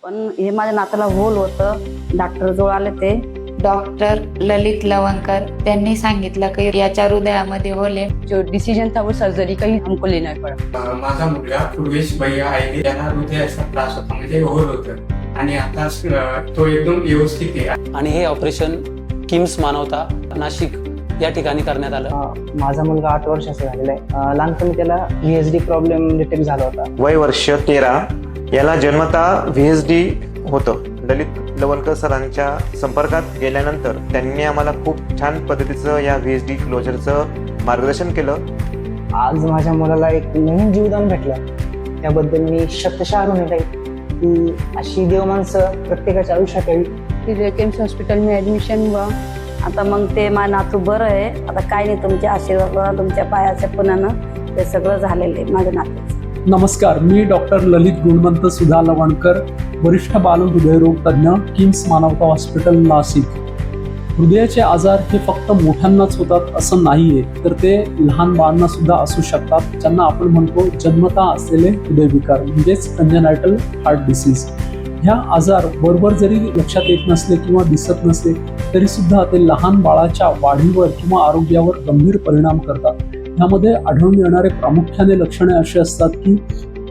पण हे माझ्या नाताला होल होतं. डॉक्टर जवळ आले ते डॉक्टर ललित लवणकर त्यांनी सांगितलं की याच्या हृदयामध्ये होल आहे. जो डिसीजन था वो सर्जरी का ही हमको लेना पड़ा. माझा मुलगा पूर्वेश भैया आहे, त्याला हृदयाचा त्रास होता, म्हणजे होल होतं आणि आता तो एकदम व्यवस्थित आहे. आणि हे ऑपरेशन किम्स मानवता नाशिक या ठिकाणी करण्यात आलं. माझा मुलगा 8 वर्षाचा झालेला आहे. लहानपणी त्याला VSD प्रॉब्लेम डिटेक्ट झाला होता. वय वर्ष 13, याला जन्मता VSD होतं. ललित लवणकर सरांच्या संपर्कात गेल्यानंतर त्यांनी आम्हाला खूप छान पद्धतीचं या VSD क्लोजरचं मार्गदर्शन केलं. आज माझ्या मुलाला एक नवीन जीवदान भेटलं, त्याबद्दल मी शतशः आभारी आहे की अशी देव माणसं प्रत्येकाच्या आयुष्यात यावी. फिर किम्स हॉस्पिटल में ऍडमिशन हुआ. आता मग ते माझं नातू बरं आहे. आता काय नाही, तुमच्या आशीर्वाद, तुमच्या पायाच्या पुण्यानं ते सगळं झालेलं आहे माझ्या नातूचं. नमस्कार, मी डॉक्टर ललित गुणवंत सुधा लवणकर, वरिष्ठ बाल हृदयरोग तज्ज्ञ, किम्स मानवता हॉस्पिटल नाशिक. हृदयाचे आजार हे फक्त मोठ्यांनाच होतात असं नाहीये, तर ते लहान बाळांना सुद्धा असू शकतात, ज्यांना आपण म्हणतो जन्मता असलेले हृदयविकार म्हणजेच कंजेनायटल हार्ट डिसीज. ह्या आजार बरोबर जरी लक्षात येत नसले किंवा दिसत नसले तरी सुद्धा ते लहान बाळाच्या वाढीवर किंवा आरोग्यावर गंभीर परिणाम करतात. ह्यामध्ये आढळून येणारे प्रामुख्याने लक्षणे अशी असतात की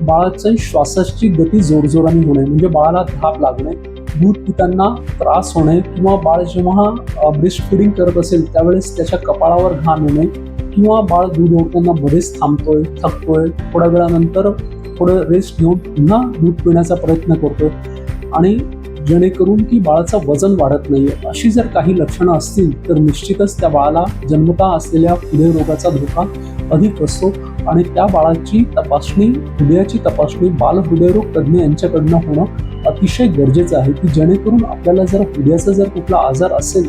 बाळाची श्वासाची गती जोरजोराने होणे, म्हणजे बाळाला धाप लागणे, दूध पिताना त्रास होणे, किंवा बाळ जेव्हा ब्रेस्ट फिडिंग करत असेल त्यावेळेस त्याच्या कपाळावर घाम येणे, किंवा बाळ दूध ओढताना मध्येच थांबतोय, थकतोय, थोड्या वेळानंतर थोडं रेस्ट घेऊन पुन्हा दूध पिण्याचा प्रयत्न करतोय, आणि जेणेकरून की बाळाचं वजन वाढत नाहीये. अशी जर काही लक्षणं असतील तर निश्चितच त्या बाळाला जन्मता असलेल्या हृदयरोगाचा धोका अधिक असतो, आणि त्या बाळाची तपासणी, हृदयाची तपासणी बाल हृदयरोग तज्ज्ञ यांच्याकडनं होणं अतिशय गरजेचं आहे, की जेणेकरून आपल्याला जर हृदयाचा जर कुठला आजार असेल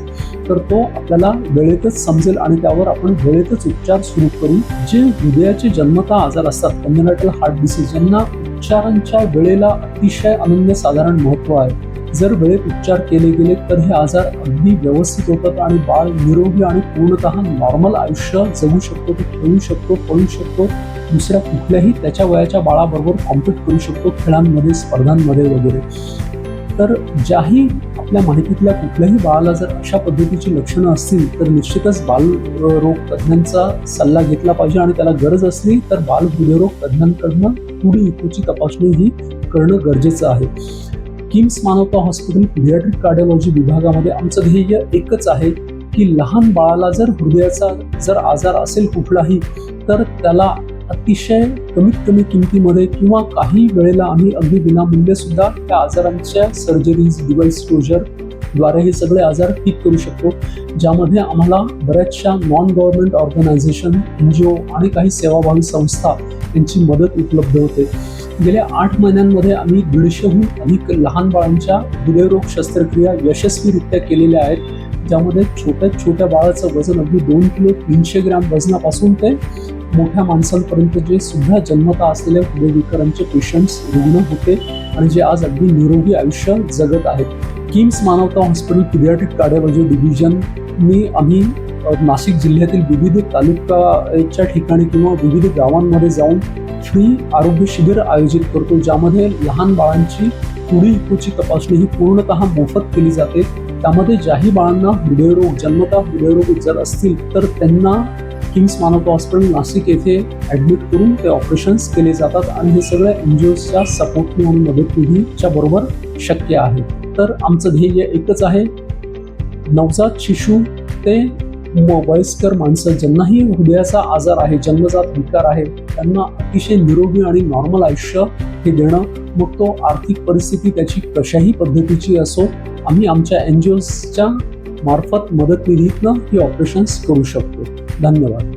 तर तो आपल्याला वेळेतच समजेल आणि त्यावर आपण वेळेतच उपचार सुरू करू. जे हृदयाचे जन्मता आजार असतात, कंजेनायटल हार्ट डिसीज, यांना उपचारांच्या वेळेला अतिशय अनन्यसाधारण महत्त्व आहे. जर वेळेत उपचार केले गेले तर हे आजार अगदी व्यवस्थित होतात आणि बाळ निरोगी आणि पूर्णतः नॉर्मल आयुष्य जगू शकतो, तो खेळू शकतो, पळू शकतो, दुसऱ्या कुठल्याही त्याच्या वयाच्या बाळाबरोबर कॉम्पीट करू शकतो खेळांमध्ये, स्पर्धांमध्ये वगैरे. तर ज्याही आपल्या माहितीतल्या कुठल्याही बाळाला जर अशा पद्धतीची लक्षणं असतील तर निश्चितच बालरोग तज्ज्ञांचा सल्ला घेतला पाहिजे, आणि त्याला गरज असली तर बाल हृदयरोग तज्ज्ञांकडनं पुढे इकोची तपासणी ही करणं गरजेचं आहे. किम्स मानवता हॉस्पिटल पीडियाट्रिक कार्डिओलॉजी विभागामध्ये आमचं ध्येय एकच आहे की लहान बाळाला जर हृदयाचा जर आजार असेल कुठलाही तर त्याला अतिशय कमीत कमी किमतीमध्ये किंवा काही वेळेला आम्ही अगदी विनामूल्य सुद्धा त्या आजारांच्या सर्जरीज, डिव्हाइस क्लोजर द्वारे हे सगळे आजार ठीक करू शकतो, ज्यामध्ये आम्हाला बऱ्याचशा नॉन गव्हर्नमेंट ऑर्गनायझेशन, NGO आणि काही सेवाभावी संस्था यांची मदत उपलब्ध होते. गेल्या 8 महिन्यांमध्ये आम्ही 150हून अधिक लहान बाळांच्या हृदयरोग शस्त्रक्रिया यशस्वीरित्या केलेल्या आहेत, ज्यामध्ये छोट्या बाळाचं वजन अगदी 2 किलो 300 ग्रॅम वजनापासून ते मोठ्या माणसांपर्यंत जे सुद्धा जन्मता असलेल्या हृदयविकारांचे पेशंट्स रुग्ण होते आणि जे आज अगदी निरोगी आयुष्य जगत आहेत. किम्स मानवता हॉस्पिटल पीडियाट्रिक कार्डिओलॉजी डिव्हिजननी आम्ही नाशिक जिल्ह्यातील विविध तालुक्याच्या ठिकाणी किंवा विविध गावांमध्ये जाऊन फ्री आरोग्य शिबिर आयोजित करतो, ज्यामध्ये लहान बाळांची पुढील इकोची तपासणी ही पूर्णतः मोफत केली जाते. त्यामध्ये ज्याही बाळांना हृदयरोग, जन्मता हृदयरोग जर असतील तर त्यांना किम्स मानवता हॉस्पिटल नाशिक येथे ॲडमिट करून ते ऑपरेशन्स केले जातात, आणि हे सगळ्या NGOच्या सपोर्टने आणि मदतीच्या बरोबर शक्य आहे. तर आमचं ध्येय एकच आहे, नवजात शिशू ते वयस्कर माणसं ज्यांनाही हृदयाचा आजार आहे, जन्मजात विकार आहे, त्यांना अतिशय निरोगी आणि नॉर्मल आयुष्य हे देणं, मग तो आर्थिक परिस्थिती त्याची कशाही पद्धतीची असो, आम्ही आमच्या NGOच्या मार्फत मदत निधीतनं ही ऑपरेशन्स करू शकतो. धन्यवाद.